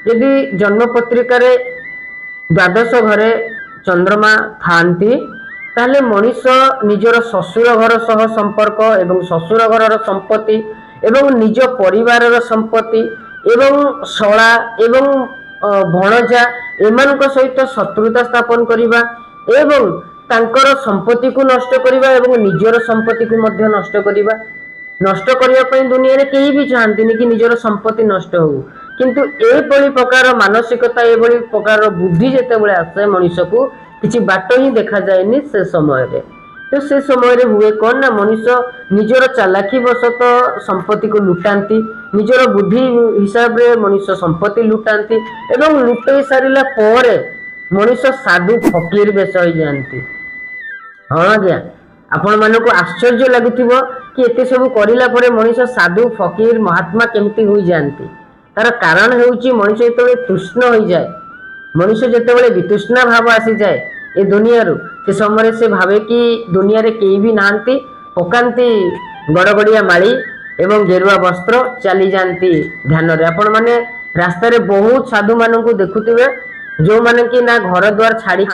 यदि जन्म पत्रिका द्वादश घरे चंद्रमा थांती ताले मनीष निजर ससुर घर सह संपर्क एवं ससुर घर संपत्ति एवं निज परिवार संपत्ति एवं शला एवं भणजा एमान सहित शत्रुता स्थापन करने एवं तांकर संपत्ति को नष्ट करने एवं निजर संपत्ति को मध्य नष्ट करने नष्ट करने दुनिया कहीं भी चाहती कि निजर संपत्ति नष्ट हो किंतु एभली प्रकार मानसिकता एभली प्रकार बुद्धि जिते आसे मनीष को किसी बाट ही देखा जाए से समय तो से समय हुए कौन ना मनीष निजर चालाकी वशत संपत्ति को लुटाती निजर बुद्धि हिसाब रे मनीष संपत्ति लुटाती एवं लुटाई सारा पर मनीष साधु फकीर बेस हो जाती। हाँ आज्ञा आपण मान को आश्चर्य लगुव कि एत सब करला मनीष साधु फकीर महात्मा केमती हो जाती तार कारण होउची मनीष जो तृष्ण हो जाए मनीष जिते वितृष्णा भाव आसी जाए ए दुनिया से समय से भावे कि दुनिया रे केही भी नांती पकांती गड़गड़िया माली एवं गेरुआ वस्त्र चली जाती ध्यान रे आपण माने रास्ता रे बहुत साधु मानू देखुवे जो माने कि ना घर द्वार छाड़ी